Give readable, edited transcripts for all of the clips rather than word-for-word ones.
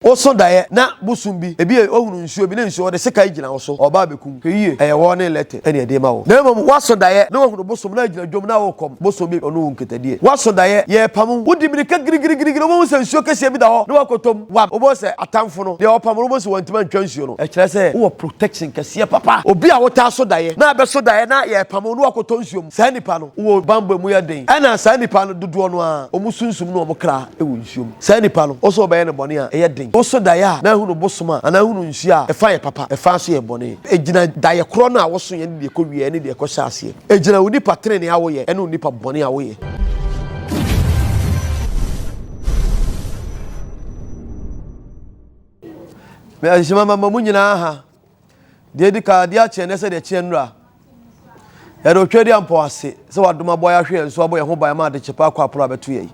oso daye na busumbi ebi ohunu nsuo bi na nsuo de seka gina wo so oba bekum heye eye wo ne lete ene de ma wo na mom waso daye na ohunu busum na gina dwom na wo kom busum bi onu nketadie waso daye ye pam wodi mirika girigirigiri wo se nsuo kese bi da ho na wakotom wa obo se atamfo no de opam wo se wantima ntwa nsuo no e kire se wo protection kese papa obi a wota so daye na be so daye na ye pam no wakotom nsuo mu sa nipa no wo bambo mu ya den ana sa nipa no dodo no a omusunsum no omkra e wo nsuo mu sa nipa no oso be ne bone a eye den oso daye na hunu bosoma ana hunu nsuo a e fa ye papa e fa so ye bone ejina daye kro no a wo so ye ne de ko wie ne de ko hyase ejina woni patre ne awo ye ene woni pa bone awo ye me ajima mama munyina ha de di ka dia che ne se de che nra ya do twedi ampo ase se wadoma boy ahwe nso aboye ho boy ma de chepa akwa apro abeto ye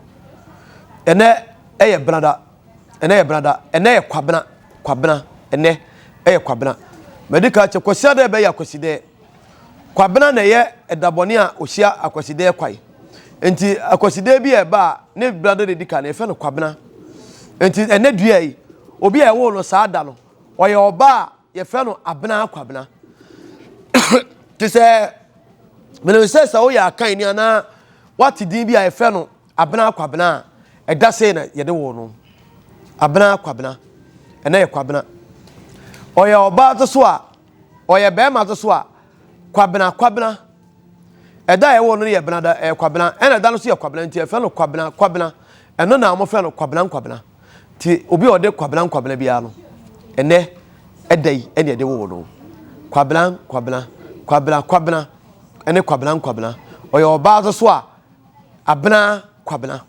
ene eye brada ene ye kwabena ene eye kwabena medical che kwosiade be ya kwoside kwabena na ye edabone a ohia akwoside kwai enti akwoside bi e ba ne brada de dika na efe no kwabena enti ene dua yi obi a wo no saada no oye oba ye fe no abena kwabena ti se meno se sa wo ya kan ni ana wati din bi a ye fe no abena kwabena eda se na ye de wo no abena kwabena ene ye kwabena oye oba to so a oye be ma to so a kwabena eda ye wo no ye bena da kwabena ene da no so ye kwabena nti ye fe no kwabena eno na mo fe no kwabena ti obi ode kwabena bia no ene edai ene ede wo no kwabena ene kwabena oye oba to so a abena kwabena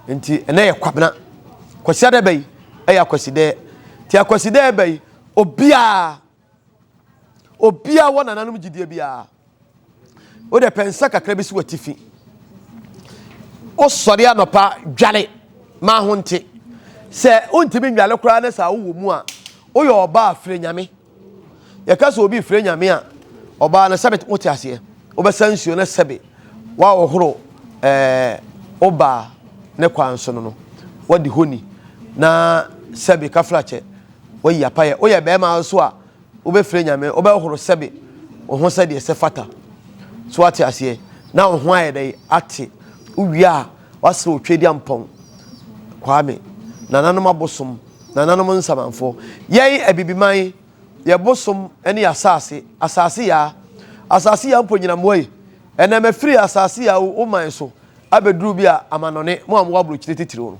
nti ene ye kwabena kwasiade bai eya kwaside ti akwaside bai obia wona nanum gidie bia o de pensa kakra bi si watifi o sori anopa dwale ma ho nte se ontimi dwale kura na sa wo mu a o ye oba afre nyame ye ka so obi afre nyame a oba na sabet moti ase o be sansuo na sebe wa ohoro oba ne kwanso no wadi honi na sebe kafrache oyi apaye oye be ma so a wo be fre nyame wo be ohoro sebe wo ho sede se fata so ati ase na wo ho ayede ate uwia wase otwedi ampon kwame nananom abosom nananom nsamanfo yei abibiman ye bosom ene asase ya mponyina moyi ene mafiri asase ya wo man so abeduru bia amanone mo amwo abro kirititiro no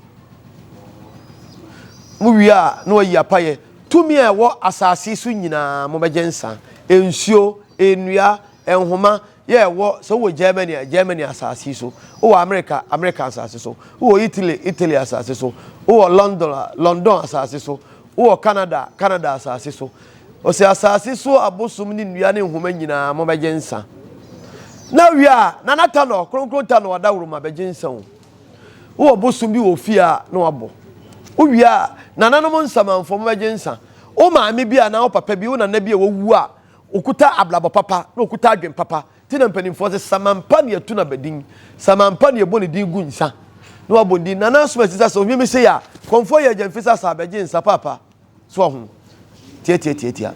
mu wia na oyi apaye tumi e wo asase so nyina mo begensa ensuo enua enhoma ye wo so wo Germany asase so wo America asase so wo Italy asase so wo London asase so wo Canada asase so o se asase so abosum ni nua ne nhoma nyina mo begensa na wia na natano kronkron tano wadawro ma begensa wo abosum bi wo fia na wabo wia nananom nsamanfo mo begensa o maame bia na o papa bi o nana bia wo wu a okuta ablabo papa na okuta adwen papa tina mpanimfo se samampa ne atuna badin samampa ne ebo ne din gu nsa na wabondi nana so masisa so mi se ya komfor ya jamfisa sa begensa papa so ho tie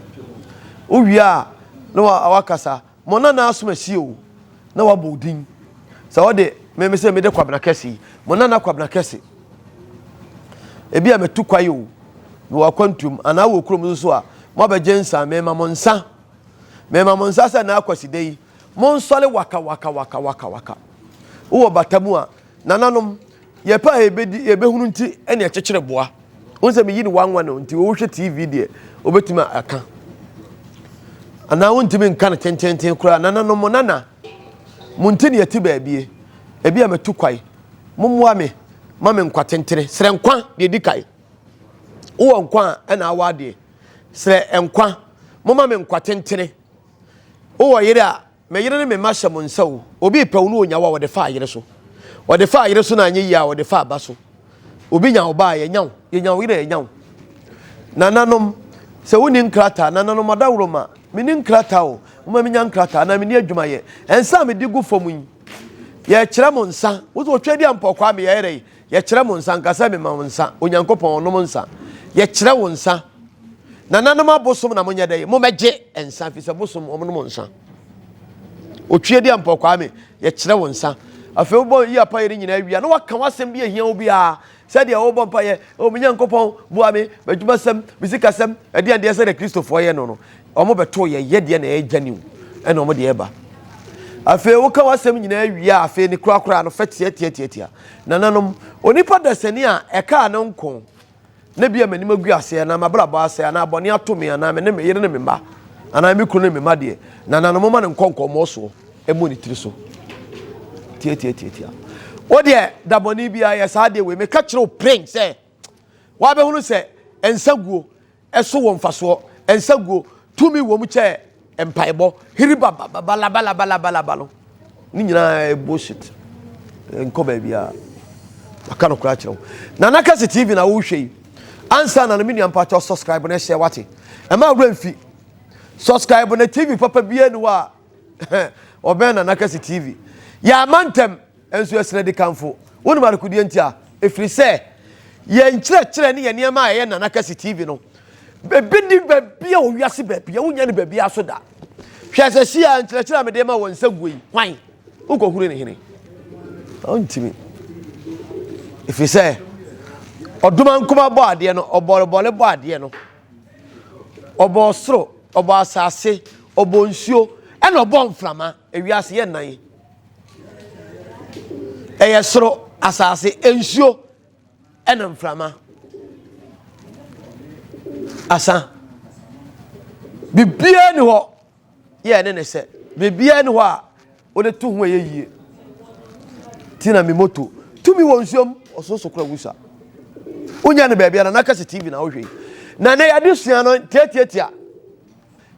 o wia na wakasa mo nana asoma o na wabodin sa wode me se me de kwabna kesi mo nana kwabna kesi ebi a metu kwayo no wakwantum ana wo krom so a mo begensa me ma monsa sa na akwaside yi mo nsole waka wo batamu a nananom ye pa ebehunu nti ene ekekere boa wonse me yi ni wanwa no nti wo hwe TV de obetima aka ana wontimi nka na tenten kura nananom mo nana muntini yati baabie ebi a metu kwai mommoa me mame nkwa tentere sere nkwa de dikai wo nkwa na awade sere nkwa mama me nkwa tentere wo yire a me yire ne me mahye mo nsawo obi pew no onyawa wo de fa yire so na anye yi a wo de fa ba so obi nya oba ye nyaw yire ye nyaw nananom se woni nkrata nananom adawroma mini nkrata o mama nya nkrata na mini adwuma ye ensa me digu fomu yi ye kire mo nsa wo so twedi ampokwa me yere ye kyerɛ mo nsa nkasa me ma mo nsa onyankopɔn onom nsa ye kyerɛ wo nsa nananom abosom na monye dey mo megye ensa fi se bosom omonom nsa otwie dia mpokwa me ye kyerɛ wo nsa afi wo yi apa yiri nyina awia na waka wasem bi ehia wo bia se dia wo bompa ye o munyankopɔn bua me badwumasem bisikasem ade ande se de Kristofo ye no omo beto ye de na ye gyaniw ene omo de eba afi wo ka wasem nyina awia afi ni kura no fetia nananom onipa dasani a eka na nko na bia manim agu ase na mabrabo ase na abone atome na me ne me yire ne me mba ana me kunu ne me ma de nananom ma ne nkonkomo so emu ni tiri so tia o de daboni bia ye sa de we me ka kire o prank say wa be hunu say ensaguo eso wo mfaso ensaguo tumi wo mu che empaibo hiriba bala ni nyina bullshit enko ba bia aka no kura kire na Analytical TV na wo hwe ansa na me nua mpacho subscribe na share wate e ma wura mfi subscribe na TV papa bia ni wa oben na Analytical TV ya mantem enso esre de kanfo woni mare kudie ntia efiri se ye nkyerɛkyerɛ ne ye niam a ye na Analytical TV no bebi ni bebia o wiase bebia wonya ne bebia so da hwɛ se sia nkyerɛkyerɛ me de ma won sagui hwan ukohure ne hene ontimi efiri se oduma nkoma bɔ ade no oborebole bɔ ade no obo soro obo asase obo nsuo ɛna obo mframa ewiase ye nan eye soro asase ensuo ena mframa asa bibia ni ho ye ne se bibia ni ho a o de to ho ye yie tina mi moto tumi wo nsuom ososo kura wusa unya ne bebia na Analytical TV na wo hwe na ne yade sua no tiatia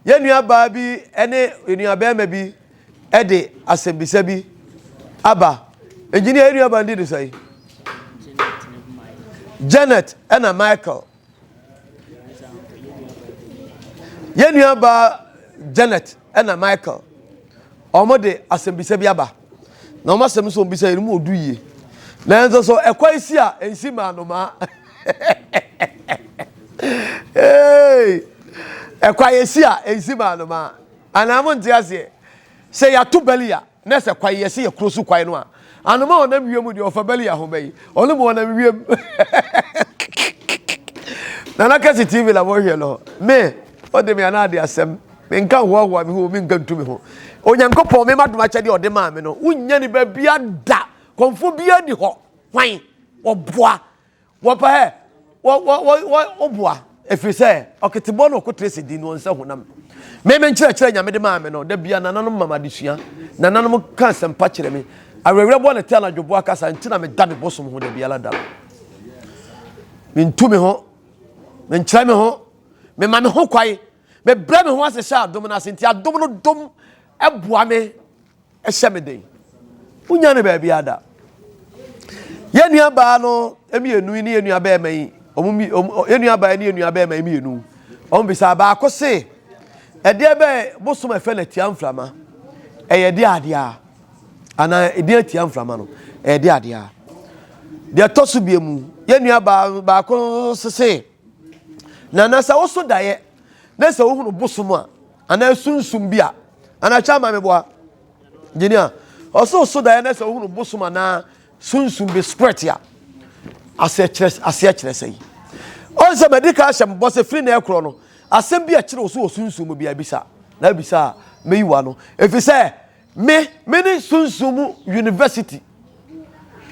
ye nua ba bi ene nua ba ma bi ede asembisa bi aba engineer area bandi de say Janet and Michael yenua ba Janet and Michael omode asembisa bi aba na omo asem so mbisa irimu oduye na enzo so ekwaisi a ensima anoma hey ekwaisi a ensima anoma anamu ntiase se ya to belia na se kwayesi ye krosu kwai no a anoma onam wiemu de ofa belia ho bayi onu mo onam wiem na Analytical TV la mo hwe no me ode me ana de asem me nka ho me ho me nka ntumi ho onyankopon me madoma kyade ode ma me no unya ni ba bia da komfo bia ni ho hwan oboa wo pa he wo oboa efiri se oketebo no kotresi di no nsa honam me nkyerɛkyerɛ nyame de ma me no da bia nananom mama de sua nananom ka sempa kyerɛ me awewere bo na tia na dwobo akasa ntina me da me bosom ho da bia la da me ntumi ho me nkyerɛ me ho me ma me ho kwai me bra me ho asesha adom na senti adom no dom eboa me ehye me den unya ne ba bia da ye nua ba no emienu ni ye nua ba ma yi omumi ye nua ba ni ye nua ba ma emienu bisa ba akose ede be bosom efe na tia mframa eye de ade a ana ede tia mframa no ede ade a de tosu biemu ye nua ba ko sese na na sa woso daye na sa wo hunu bosom a ana sunsum bia ana chama me boa engineer also daye na sa wo hunu bosom ana sunsum be spirit ya ase kyerɛ sei on se medical sham boss free na ekro no asem bi a kyerɛ so sunsum bi abisa na abisa meyiwa no efi say me ni sunsum university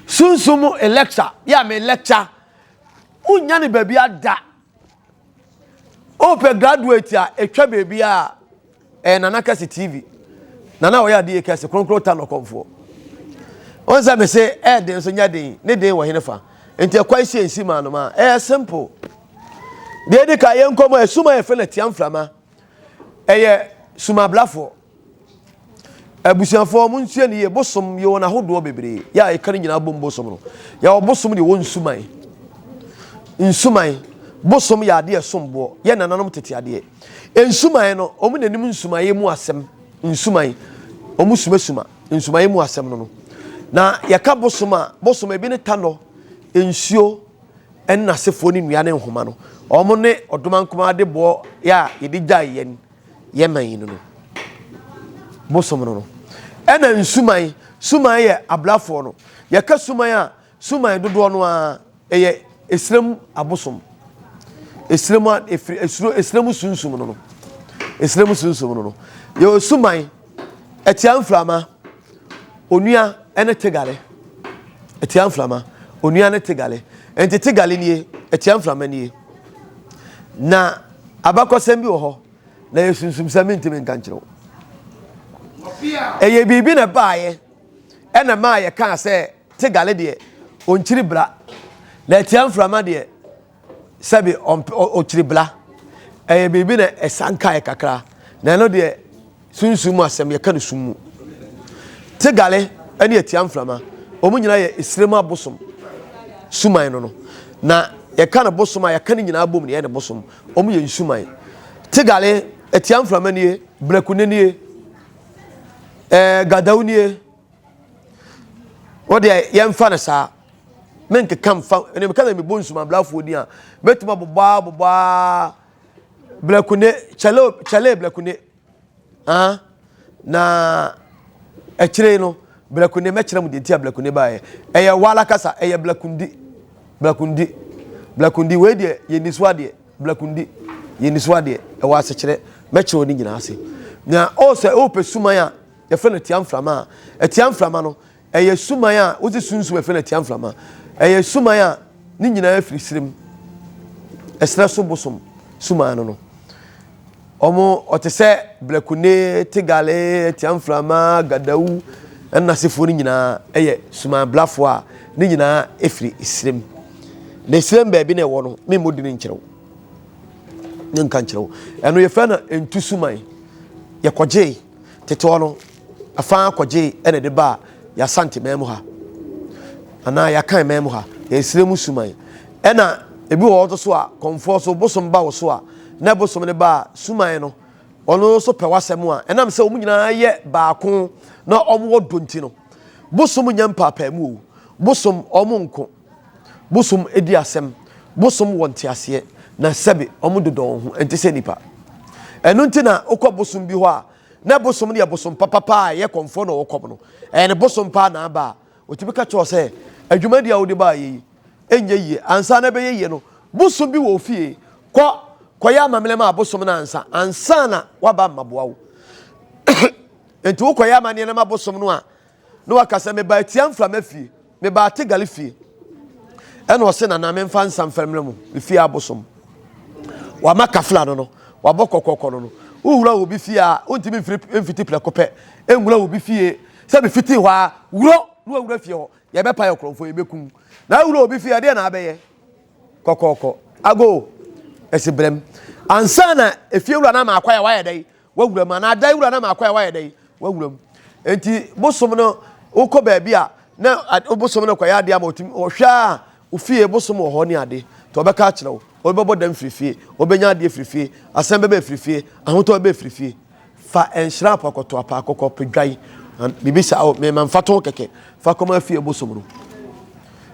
sunsum lecture ya me lecture unya ne ba bia da open graduate a etwa ba bia na Analytical TV na wo ya de kase kronkro tano komfor on say me say den so nya den ne den wo henefa enti akwai sie nsima no ma simple de ka ye nkomo esuma ye fele tia mframa suma blafo abusianfo mu nsie ne ye bosom ye wona hodo bebre ya e kan nyina bom bosom no ya obosom de won nsumai bosom ya de sombo ye nananom tete ade nsumai no omu nanim nsumai mu asem nsumai omu suma nsumai mu asem no na ya ka bosom bi ne tano nsuo enna sefo ni nua ne nhoma no omo ne odoma nkoma de bo ya yedi gya yen yeman no bosom no ena nsuman suman ye ablafo no ye ka suman dodo no a eye esrem abosom esrem sunsum no esrem sunsum no ye suman etiam flama onua ene tegale etiam flama onua ne tegale enti tegale nie etiam flama nie na abakosem bi wo ho na yesunsum samintimi nkankyereo eye bibi na baaye ena ma ye kan se tegale de onkyiri bra na etiam flama de sabi onkyiri bra eye bibi na esanka ye kakra na no de sunsum asem ye kan sumu tegale ene etiam flama omunyina ye esrem abosom suman no na ye kan bosom a ye kan nyina abom ne ye ne bosom omu ye nsuman tegale etiam flama nie brakunenie gadaunie wode yemfa na sa menke kamfa ene me kana me bonsuma blafo ni a betuma boba blakune chale blakune na ekire no blakune me kire mu de tia blakune baaye eye wala kasa eye blakundi we de ye niswa de blakundi ye niswa de e wa se kire me kire oni nyina ase na o se o pe suman a ye fe na tiam flama etiam flama no eye suman a wo se sunsu e fe na tiam flama eye suman a ni nyina afiri sirem esra so bosom suman no omo otese blakune tegale tiam flama gadau enna sefo ni nyina eye suman blafo a ni nyina afiri sirem na sirem ba bi na ewo no me modi ni nkyerew ni nka nkyerew eno ye fe na entu suman ye kogye teto no afa kogye ene de ba ya santimem ha ana ya kan mem ha ya sirem suman ena ebi wo to so a komfor so bosom ba wo so a na bosom ne ba suman no ono so pewasem a enam se omunyina ye baako na omo donti no bosom nya mpapa mu bosom omo nko bosom edi asem bosom wonte ase na sebe omo dodo ho enti se nipa eno nti na okọ bosom bi ho a na bosom ne bosom papa ye komfor no okọ no ene bosom pa na ba otibi ka cho se adwuma dia wo de ba yi enye yi ansa na be ye no bosom bi wo fie ko ya mamele ma bosom na ansa na waba maboa wo enti wo ko ya mane na ma bosom no a no akasa me ba tiam flama fie me ba tegale fie eno o se na me mfa nsam famle mu fie abosom wa makafla no wa bokokoko no uwura obi fie a ontimi mfiti plekope enwura obi fie se be fiti ho a wuro no awura fie ho ye be pa ye kromfo ye bekum na wura obi fie de na abeye kokoko ago esibrem ansana efie wura na ma akwaya wa ye dai wawura ma na dai wura na ma akwaya wa ye dai wawura enti bosom no ukọ ba bia na bosom no kwaya de amotim ohwa ufie bosom ho ne ade to be ka kire wo obebo dam frifie obenya ade frifie asem be frifie ahoto be frifie fa enhira apakoto apakoko pedwai bibisa o me manfato keke fa koma fie bosom no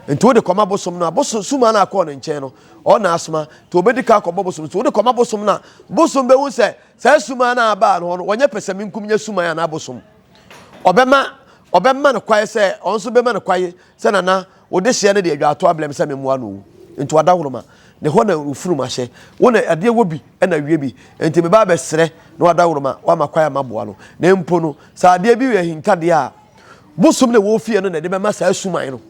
enti wo de koma bosom no bosom suma na akọ no nche no ọ na asoma to obedika akọ bosom so wo de koma bosom na bosom be hu se sa suma na aba no wonye pesemi nkumnya suma ya na bosom obema no kwaye se onso bema no kwaye se nana wo de hye na de adwato ablem se memua no enti wada horoma ne ho na ufuru mahye wo na ade wo bi na wie bi enti me ba be sere na wada horoma wa makwaya maboa no na empo no sa ade bi we hinkade a bosom na wo fie no na de bema sa suman no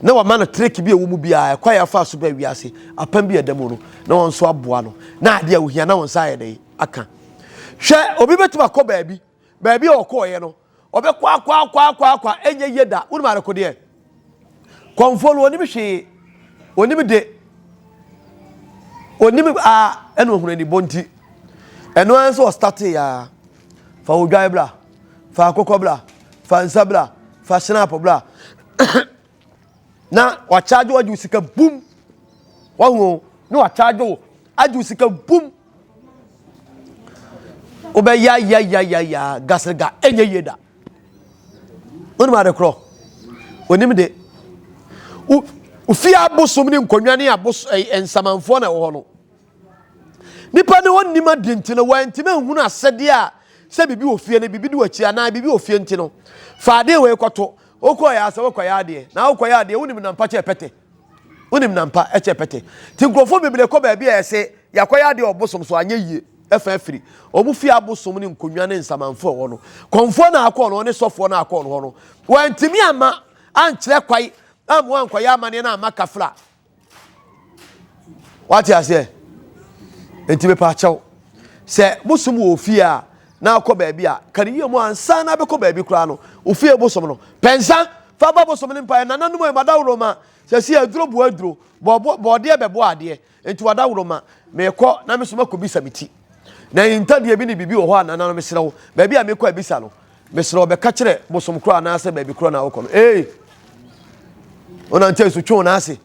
na wa mana trek bi ewo mu bia kwaya fa so ba wiase apam bi edam no na won so aboa no na ade a wo hia na won sa ye dai aka hwe obi betuma kọ baabi okọ ye no obe kwa enye yeda wonu mare ko de komfor woni bi hwe oni bi de oni bi eno hunu ni bonti eno anso start ya fa odwai bla fa akokọ bla fa nsa bla fa snap bla na wa charge wa jusika boom wa hu no wa charge wa jusika boom obe ya gasrega enye yeda wonu mare kro onim de ufia abosom ni nkonwa ne abos ensamanfo na wo no nipa ne won nima di ntino wanti ma hunu asede a se bibi ofie ne bibi di wachi ana bibi ofie ntino faade we kwoto okoya asa okoya ade na okoya ade wonim na mpa che pete wonim na mpa eche pete ti nkrofo bibile ko ba bia ese yakoya ade obosom so anya yie efa afiri obu fia abosom ni nkonwa ne nsamanfo wo no komfo na akọ no ne sofo na akọ no no wanti mi ama ankyere kwai amu ankoya amane na amaka fra wati ase enti be pa chaw se bosom wo fie a na akọ ba bia kan yi mu ansa na be ko ba bi kura no ofie bosom no pensa fa ba bosom ni mpa na nanum e madawro ma se si aduro bo aduro bo de be bo ade enti wadawro ma me ko na me soma ko bisa miti na intade bi ni bibi wo ho ana na me serewo ba bia me ko abisa no me serewo be ka kire bosom kura na ase ba bi kura na akọ no ona nte su twon na ase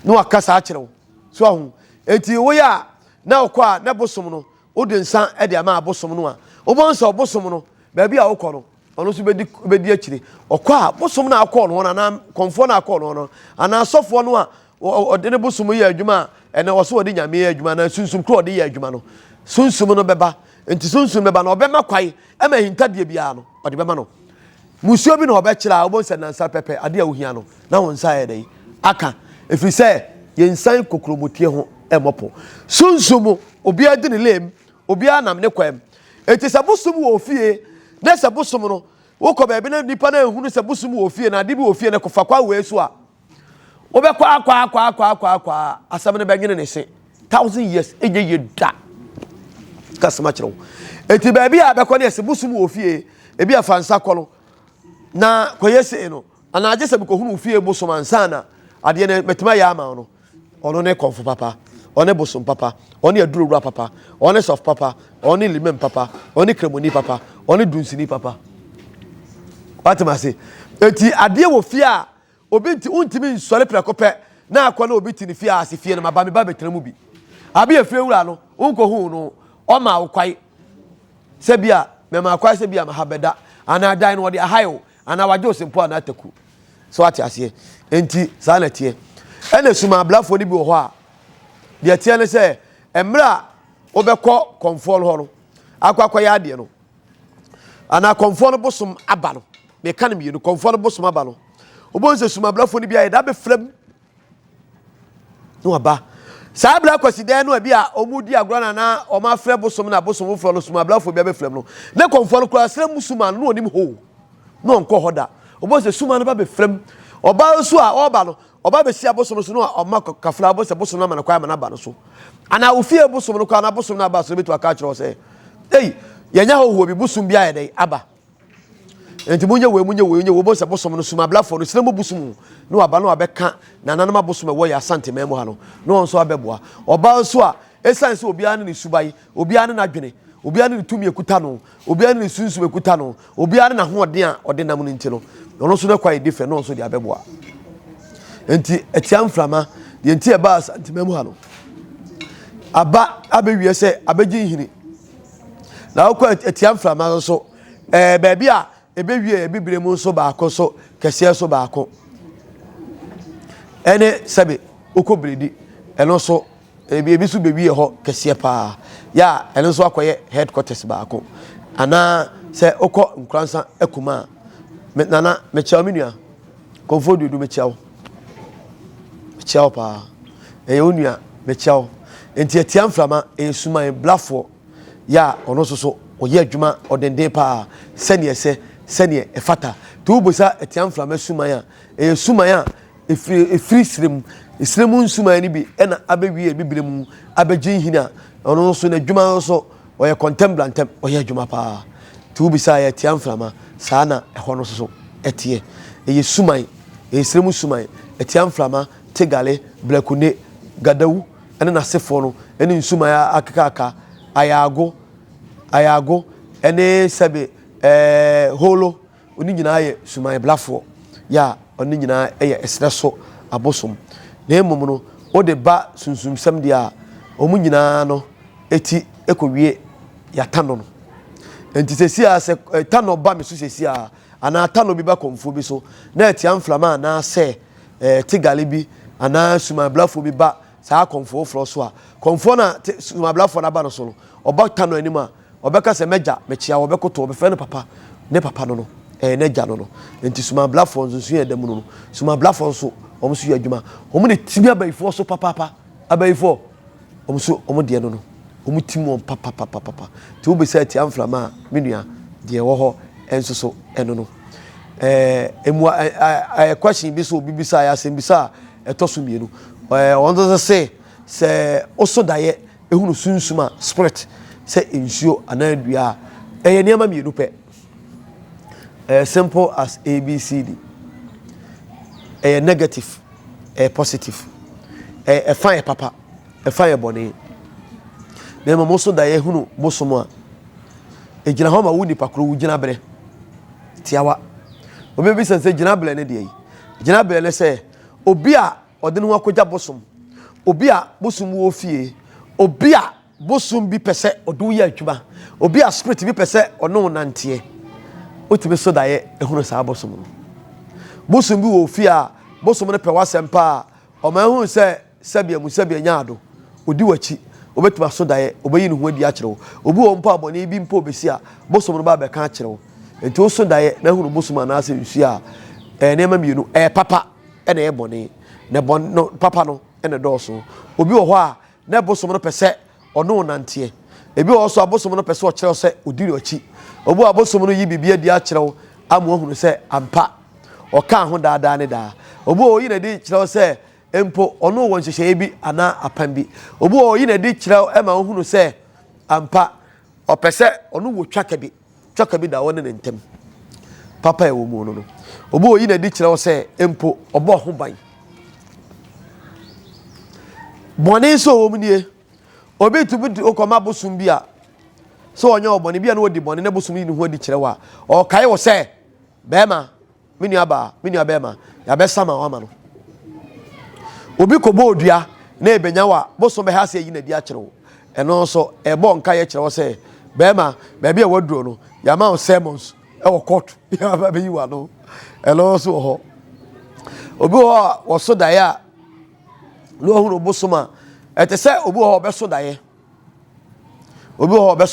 no akasa akire so ahu enti wo ya na okwa na bosom no odi nsan e de ama bosom no a obonso bosom no ba bia wo kọ no ono so bedi akire okwa bosom na akọ no na komfo na akọ no ana sofo no a ode ne bosom ye adwuma ene wo so ode nyame ye adwuma na sunsum kro ode ye adwuma no sunsum no beba enti sunsum beba na obema kwai ema hintade bia no ode bema no musuo bi na obekira obonse na nsa pepe ade a ohia no na won nsa ye dai aka efiri se ye nsan kokromotie ho emopo sunsum obi ade ne lem obi anam ne kwam enti se bosom wo fie na se bosom no wo ko ba bi na nipa na ehunu se bosom wo fie na ade bi wo fie na kofa kwa we so a obekwa asam ne benwene ne se 1000 years eje ye da kasama kire wo enti ba bi a bekọ ne se bosom wo fie ebi afansa kọ no na koyese no ana age se biko hunu fie bosom ansa na ade ne metima ya ama no ono ne komfo papa one bosom papa one adurowura papa one sof papa one limem papa one kremoni papa one dunsini papa watima se enti ade wo fie a obi nti untimi nsole prekope na akọ na obi tini fie a se fie na maba me ba betremu bi abi afie wura no unko hu no o ma wokwai se bia me ma kwai se bia ma habeda ana dan no de ahayo ana wajo sempo ana taku so ati ase enti sa na tie ene suma blafo ni bi wo ho a de tie ne se emra obekọ komfo ho no akwa ya de no ana komfo no bosom aba no me kan mi no komfo no bosom aba no obonse suma blafo ni bi a da be frem no aba sa bla kwasi den no bi a omudi agro na o ma frem bosom na bosom wo fro no suma blafo bi a be frem no ne komfo no kura srem musuma no onim ho no nko hoda obonse suma no ba be frem oba so a oba no oba be sia bosom so no o ma kafra bo se bosom na ma na kwa ma na ba no so ana ofie bosom no kwa na bosom na ba so betu aka kire o se yenya ho bi bosom bia ye dai aba enti munye we bo se bosom no suma blafo no srem bosom no aba no abeka na nanama bosom e wo ya asante memo ha no no nso abeboa oba so a essence obi ane ne subai obi ane na dwene obi ane ne tumi ekuta no obi ane ne sunsu ekuta no obi ane na hoɔden a ɔde nam no nti no no so na kwa different no nso de abeboa enti etia mframa de enti e ba asante memo ha no aba abewie se abeji hini na okwa etia mframa so baabi a ebewie ebibire mu so baako so kese so baako ene sabe okobredi eno so ebi so bewie ho kese pa ya eno so akoye headquarters baako ana se okọ nkransa ekuma nana mechaw menua komfo dudu mechaw pa onua mechaw enti etia mframa esuma blafo ya ono so oye adwuma odenden pa sene sene efata to bosa etia mframa suma ya suma ya efiri srem nsuma ni bi ena abewie bibire mu abegin hina ono so na adwuma so oye contemplantem oye adwuma pa to bosa ya etia mframa sana ehono so etie suma srem suma etia mframa tegale blakune gadawu ene na sefo no ene nsuma ya akaka ayago ene sabe holo oni nyina ye suma blafo ya oni nyina ye esreso abosom na emom no o de ba sunsum sam dia omu nyina no eti ekowie ya tano no enti sesia se tano ba me so sesia ana tano bi ba komfo bi so na etia mflama na se tigale bi ana suma blafo bi ba saa komfor fro so a komfor na suma blafo na ba no so no oba tano anima obeka se meja mechia obekoto obefe no papa ne papa no no ne ja no no enti suma blafo nso ye dem no suma blafo nso omo so ye adwuma omo ne timi abayifo so papa abayifo omo so omo de no no omo timi on papa ti wo be say ti mframa menua de wo ho enso so eno no emu question bi so bibisa ya sembisa etoso mienu on say oso daye ehunu sunsuma spirit say ensuo anadua niam mienu pe simple as ABCD negative positive fine papa fine boni na mo so daye ehunu bosomo a ejina ho ma wuni pakro wugina bere tiawa obi bi sense gina bele ne de yi gina bele ne se obi a ode no akogya bosom obi a bosom wo fie obi a bosom bi pese odo ya adwuma obi a spirit bi pese ono nante otibe so daye ehunu sa bosom no bosom bi wo fie a bosom ne pe wasempa o ma hu se sabia nyaado odi wachi obetuma so daye obayi ne ho adi a kyerɛw obi wo mpa abone bi mpa obesi a bosom no ba be ka kyerɛw enti o so daye na hunu bosom na ase nsu a nema mienu papa na bone na bon no papa no na dɔɔso obi wo ho a na bosom no pese ɔno nante ebi wo so abosom no pese o kyerɛw se odi ri obi abosom no yi bibia di a kyerɛw amu hunu se ampa ɔka ho daadaa ne daa obi wo yi na di kyerɛw se empo ono won hyehyɛ bi ana apan bi obi o yi na di kyerɛw ema ohunu sɛ ampa opɛsɛ ono wo twaka bi da won ne ntem papa e wo mu no obi o yi na di kyerɛw sɛ empo obo ho ban bɔne so wo mu nie obi tubi okoma bosum bi a so onye obɔne bi a na odi bɔne na bosum yi ne ho di kyerɛw a o kai wo sɛ bema menua bema ya be sama wa ma no obi kobo odua na ebenya wa boso be ha se yi na di a kyerɛw eno so ebo nka ye kyerɛw se bema ba bia waduro no ya ma sermons e wo court ya ba be yi wa no elo so ho obi ho wo so daye a no hunu bosoma ete se obi ho be so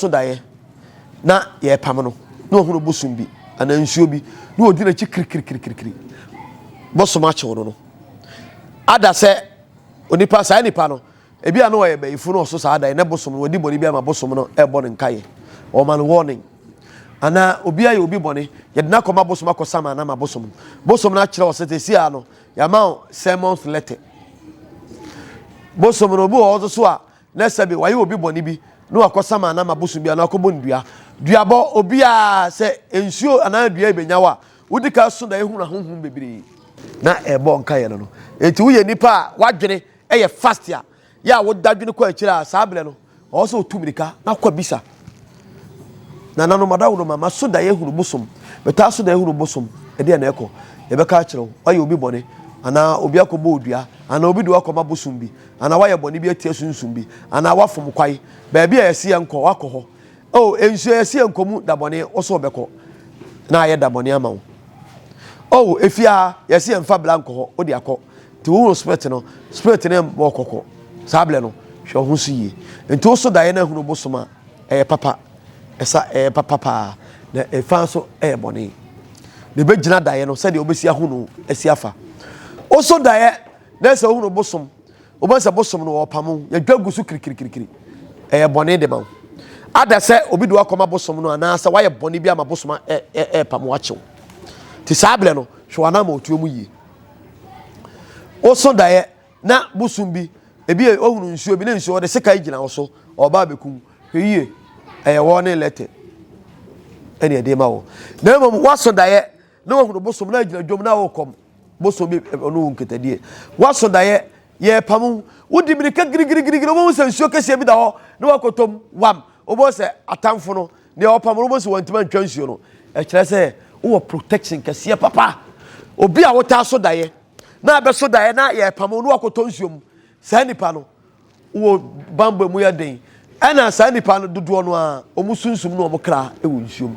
daye na ye pam no no hunu bosum bi ana nsuo bi no odi na chi kirikirikiri bosoma kyewo no ada se onipa sa nipa no ebi ano ye bayifu no so sa ada ne bosom no odi boni bi ama bosom no e bo ne nkaye o man warning ana obi aye obi boni ye de na koma bosom akosama na ma bosom na kire o setesi a no ya ma sermons letter bosom no obi o so a na sabe waye obi boni bi no akosama na ma bosom bi na akobo ndua duabo obi a se ensuo ana dua ebenyawa wodi ka so da ehunu ahonhom bebere na ebo nkaye no enti wo ye nipa wadwene eye fast ya wo dadwene kwa akira saable no o so otumirika na kwa bisa na nanu madawo no mama so da ye huru bosom beta so da ye huru bosom e de na eko e be ka akire wo aye obi bone ana obi akobo odua ana obi do akoma bosom bi ana waye bone bi atia sunsun bi ana wafom kwai ba bia yesi enko wakoho o ensu yesi enkomu da bone wo so obeko na aye da bone ama wo oh efia yesi emfa blanco ho odi akọ ti wo spirit ne mo kokọ sable no hwe ho su yi enti wo so daye na hunu bosoma papa esa papa na efa so bone ne be gina daye no se de obesi ahunu esi afa wo so daye na se hunu bosom obasa bosom no opam ya dwagu su kirikirikiri bone de ma ada se obi do akoma bosom no ana se waye bone bi ama bosoma pam wachew ti sable no hwana ma otuo mu yi oso daye na busum bi ebi ohunu nsuo bi na nsuo de seka gina oso oba bekum hweye wo ne lete ene ede ma wo na mo waso daye na ohunu busum na gina dwom na wo kom busum bi onu nketadie waso daye ye pam wodi mirika girigirigiri wo se nsuo kese bi da ho na wakotom wam obo se atamfo no ne opam obo se wantima ntwa nsuo no e kire se wo protection kese papa obi a wota so daye na be so daye na ye pam no wakoto nsuom sa nipa no wo bamba mu ya den ana sa nipa no dodo no a omusunsum no omukra e wo nsuom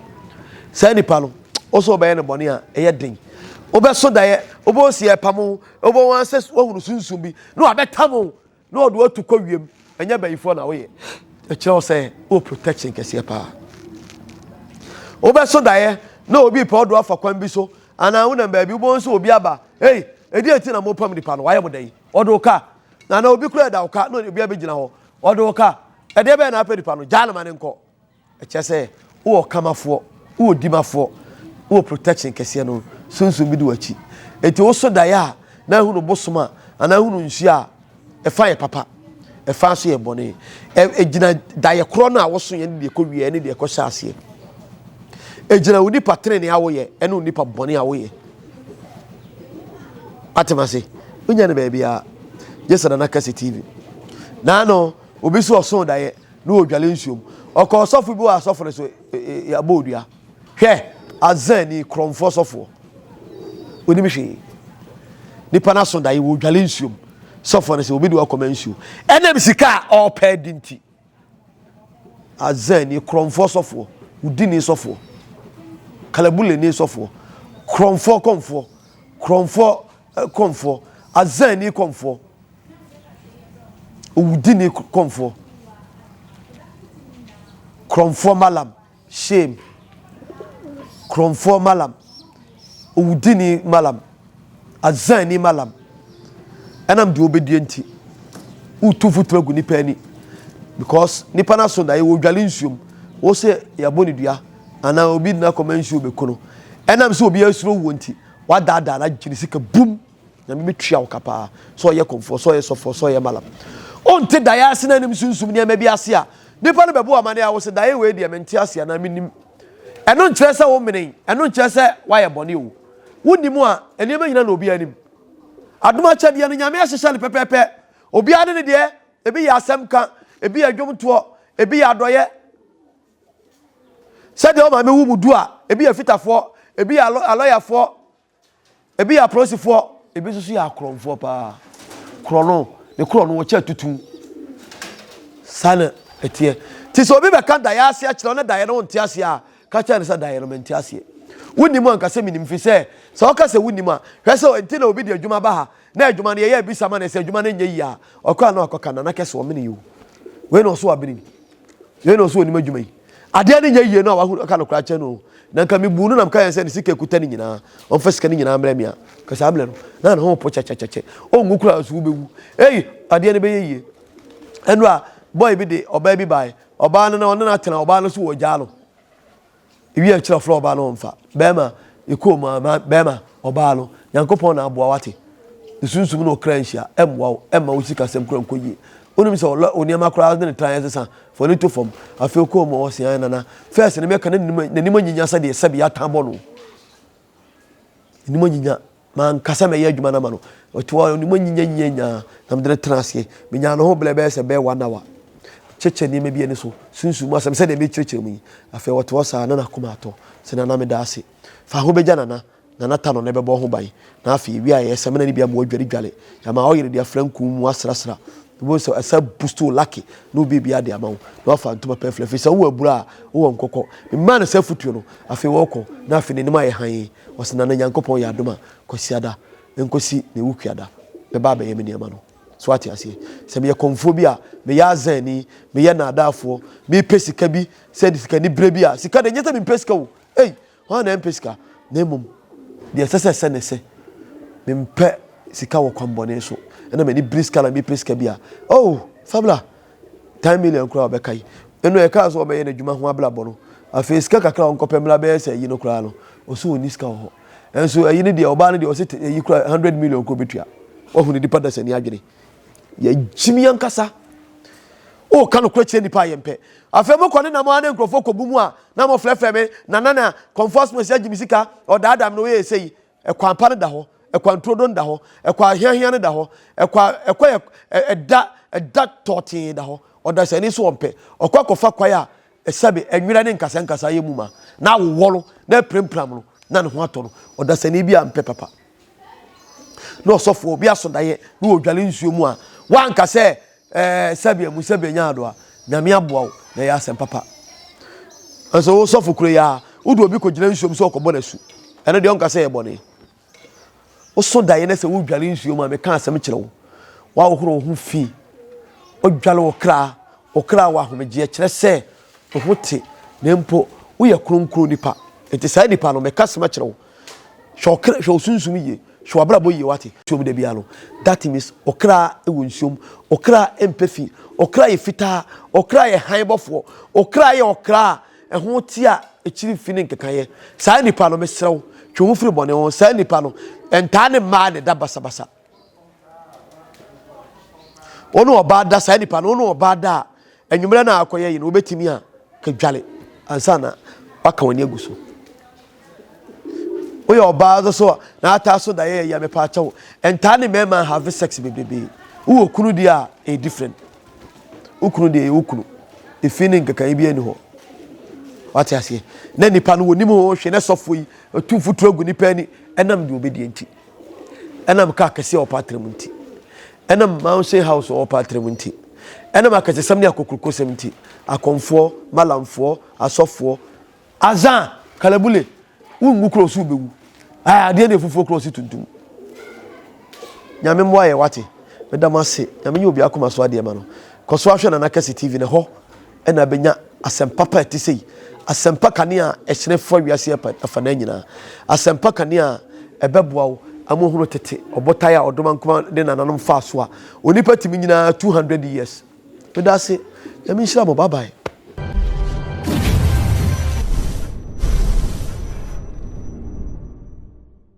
sa nipa no oso be ye ne bone a e ye den obe so daye obo si e pamo obo wan se ohunu sunsun bi no abetamo no do otu kwiem enya bayifo na wo ye e kire o say o protection kese pa obe so daye na obi pa odo afa kwan bi so ana hu na ba bi obo so obi aba hey edi eti na mo pam nipa no waye bodai odo ka na obi kura da ka no obi abegina ho odo ka e de be na pa nipa no jana mane nko e kire say wo kamafo wo dimafo wo protection kese no sunsun bi do achi eti wo so daye a na hu no bosoma ana hu no nhia e fa ye papa e fa so ye bone e gina daye kro na wo so ye ne de ko wie ne de ko sha ase e gina woni patre ne awo ye ene woni pa bone awo ye atemase unya ne ba bia jesana na kase tv na no obi so oso daye no odwale nsuom oko sofo bi wa sofo so ya bodua hwe azani kromfo sofo oni mi hwe nipa na so daye wo odwale nsuom sofo ne se obi de akoma nsuo enem sika o pedinti azani kromfo sofo udini sofo kalabule ni sofo kromfo komfor kromfo komfor azani komfor udini komfor kromfo malam shame kromfo malam udini malam azani malam enam de obedienti utufu tragu nipa ani because nipa na so da ye wo dwale nsuom wo se ya boni dua ana obi na koma nsuo be kono enam se obi asuro wonti wadada na giri sika bum na me twia wo kapa so ye komfo so ye sofo so ye malam onte da ya ase na nim sunsum ne ma bi ase a nipa no bebo amane a wo se da ye we de menti ase na menim eno nkyere se wo menen eno nkyere se wa ye boni wo wonimu a enema nyina na obi anim aduma cha dia no nyame ahyehyɛ ne pepepe obi ade ne de ebi ya asɛm ka ebi ya dwomtoɔ ebi ya adoye sɛ de o ma me wu mudu a ebi ya fitafoɔ ebi ya aloyafoɔ ebi ya prosifoɔ ebi so ya akromfoɔ pa krono ne krono wo cha tutu sana etie ti so obi be kan da ya ase a kyerɛ ne da ya no nte ase a ka kyerɛ ne sɛ da ya no nte ase wunimu anka se minim fi se o ka se wunimu a hwe se enti na obi de adwuma ba ha na adwuma ne ye bi sama na se adwuma ne nye yi a okwa na okoka na kese o mene yi we no so abini we no so onima adwuma yi ade ne nye yi no wa hu ka no kra che no na nka me bu no na mka yense ne sika kuta ne nyina on fa sika ne nyina amra mi a ka sa amle no na ho po chechecheche o ngu kra so bewu ade ne be yi enu a boy bi de oba bi bai oba no na on na tena oba no so wo jalo iwi a kira floor ba no mfa bema ikoma bema obalo yankopon na aboa wate sunsum no kranhia emwa emma usika sem kran koyi onim se oniama kra de tran yesa for little form afel ko mo osia nana first ne meka nanim nyinya sa de sabi atambo no nanim nyinya man kasa me yadwuma na ma no oto onim nyinya nyinya na mde transie menya no ho blebe se be 1 hour cheche ni me bi ene so sunsum asem se de me cheche mu afel woto sa na koma ato se na me da ase fa ho beja nana tano ne bebo ho bai na afi wi aye se me na bia mo adware dwale ya ma o yire dia franku mu asrasra bo so asa busto lucky no bi bia de amawo no afa ntoma pefle fi se wo abura wo nkokọ me ma na se futuo no afi wo kọ na afi ne ma ye han wo se na nyankopon ya adoma kwasiada enkosi ne wukuada be ba be ye me ne ma no so ati ase se me ye konfobia me ya zani me ye na adafo me pesika bi se di sika ni brebi a sika de nyeta me pesika wo ho na pesika na mum de sese ne se me mpe sika wo kwambone so na me ni briska la me pesika bi a fabula 10 million kura be kai eno e ka so o be ye na dwuma ho abla bono afi sika kakra on kopemla be se yi no kura no o so oni sika ho enso ayi ne de oba ne de o se yi kura 100 million ko betua o hu ni dipa da se ni adwene ye jimi yankasa o ka no kura kire nipa yempe afi mo kone na mo ane nkrofo kobumu a na mo flefle me na comfort me se jimi sika o da adam no we sei e kwampa ne da ho e kwantro da ho e kwa hiahia ne da ho e kwa da totin da ho o da se ni so ompe o kwa kofa kwa ya e sabe enwira ne nkasa ye muma na wowolo na prempram no na ne ho ato no o da se ni bia mpe papa no sofo obi asodaye na odwale nsuo mu a wanka se sabe mu sabe nyaado a nyame aboa na ya asem papa so wo sofo kure ya udu obi ko gina nsuo mu so ko bona su ene de onka se ye bone oso dae na se wo dwale nsuo mu a me ka asem kire wo wa wo horo ho fi o dwale okra wa homeje kire se wo hote na mpo wo ye kronkro nipa enti sai nipa no me ka asem kire wo hwo sunsum ye hwo abrabo ye wate tuom de bia no that means okra ewo nsuom okra empathy okra ye fita okra ye hanbofo okra ye okra ho ti a ekiri fini nkekaye sai nipa no mesrew twom firi bone won sai nipa no enta ne ma ne da basabasa ono oba da sai nipa no ono oba da enwumre na akoye yi no obetimi a ka dwale ansa na waka woni aguso we oba so na ata so da ye ya me pa chawo enta ne mema have sex bebebe wo okunu dia e different okunu dia e okunu e fini nkekaye bi ani ho wate ase na nipa no wonim ho hwe na sofo yi tumfutu agu nipa ani enam de obedi enti enam ka kase o patrem enti enam mountain house o patrem enti enam akase sam ne akokurko sam enti akomfor malamfor asofo azan kalabule ungu cross ubewu ade ne fufu cross tuntum nyame mo aye wate medamase nyame nyi obi akoma so ade ma no koso ahwe na nakase tv ne ho ena benya asempapa ti sei asempa kanea ehire fo wiase afana nyina asempa kanea ebeboa wo amohuro tete obotaya odoma nkoma de nananom fa so a onipa timi nyina 200 years medase yami nhira mo bye bye.